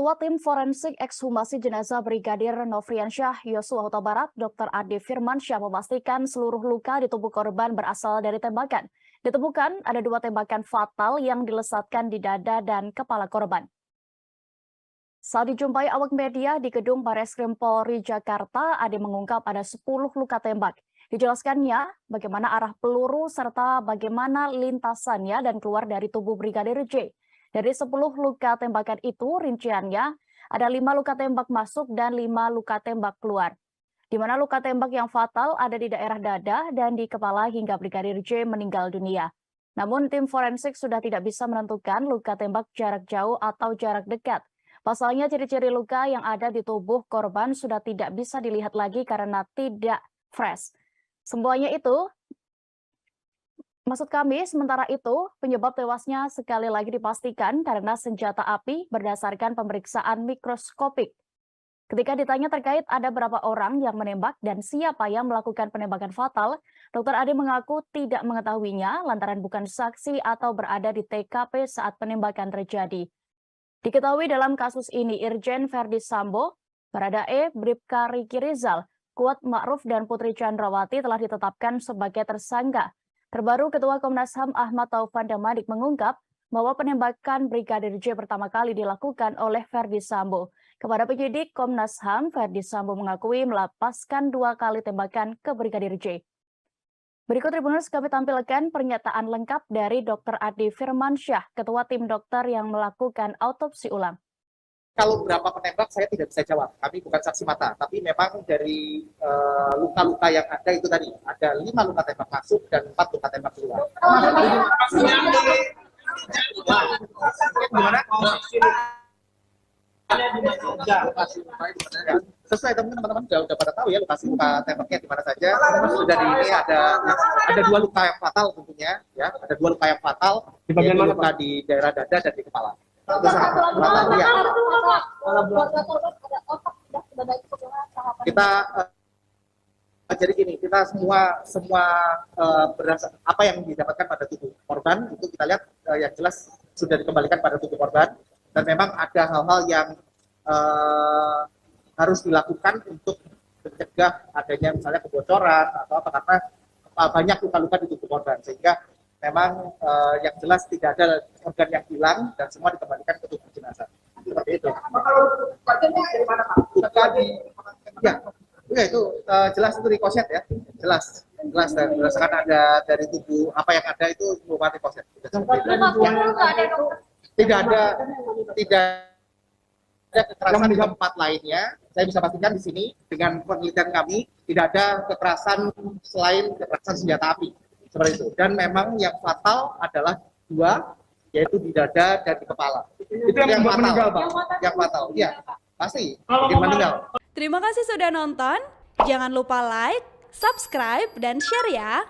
Ketua Tim Forensik Ekshumasi Jenazah Brigadir Nofriansyah Yosua Huta Barat, Dr. Ade Firmansyah memastikan seluruh luka di tubuh korban berasal dari tembakan. Ditemukan ada 2 tembakan fatal yang dilesatkan di dada dan kepala korban. Saat dijumpai awak media di gedung Bareskrim Polri Jakarta, Ade mengungkap ada 10 luka tembak. Dijelaskannya bagaimana arah peluru serta bagaimana lintasannya dan keluar dari tubuh Brigadir J. Dari 10 luka tembakan itu, rinciannya ada 5 luka tembak masuk dan 5 luka tembak keluar. Di mana luka tembak yang fatal ada di daerah dada dan di kepala hingga Brigadir J meninggal dunia. Namun tim forensik sudah tidak bisa menentukan luka tembak jarak jauh atau jarak dekat. Pasalnya ciri-ciri luka yang ada di tubuh korban sudah tidak bisa dilihat lagi karena tidak fresh. Sementara itu, penyebab tewasnya sekali lagi dipastikan karena senjata api berdasarkan pemeriksaan mikroskopik. Ketika ditanya terkait ada berapa orang yang menembak dan siapa yang melakukan penembakan fatal, Dr. Ade mengaku tidak mengetahuinya lantaran bukan saksi atau berada di TKP saat penembakan terjadi. Diketahui dalam kasus ini, Irjen Verdi Sambo, Baradae, Bribka Riki Rizal, Kuat Ma'ruf, dan Putri Chandrawati telah ditetapkan sebagai tersangka. Terbaru, Ketua Komnas HAM Ahmad Taufan Damanik mengungkap bahwa penembakan Brigadir J pertama kali dilakukan oleh Verdi Sambo. Kepada penyidik Komnas HAM, Verdi Sambo mengakui melepaskan 2 kali tembakan ke Brigadir J. Berikut Tribuners kami tampilkan pernyataan lengkap dari Dr. Ade Firmansyah, Ketua Tim Dokter yang melakukan autopsi ulang. Kalau berapa penembak saya tidak bisa jawab, kami bukan saksi mata, tapi memang dari luka-luka yang ada itu tadi, ada 5 luka tembak masuk dan 4 luka tembak keluar. Sesuai teman-teman sudah pada tahu ya lokasi luka tembaknya di mana saja. Sudah di ini ada 2 luka yang fatal tentunya, ya ada 2 luka yang fatal di bagian mana, luka di daerah dada dan di kepala. Kita jadi gini, kita semua berdasar apa yang didapatkan pada tubuh korban itu kita lihat yang jelas sudah dikembalikan pada tubuh korban, dan memang ada hal-hal yang harus dilakukan untuk mencegah adanya misalnya kebocoran atau apa, karena banyak luka-luka di tubuh korban, sehingga memang yang jelas tidak ada organ yang hilang dan semua dikembalikan ke tubuh jenazah. Seperti itu. Ya itu jelas itu rikoset ya, jelas dan berdasarkan ada dari tubuh apa yang ada itu merupakan rikoset. Tidak ada kekerasan di tempat lainnya. Saya bisa pastikan di sini dengan penelitian kami tidak ada kekerasan selain kekerasan senjata api. Seperti itu. Dan memang yang fatal adalah 2, yaitu di dada dan di kepala. Itu yang fatal. Meninggal, Bang. Yang fatal, iya. Pasti bikin meninggal. Terima kasih sudah nonton. Jangan lupa like, subscribe, dan share ya.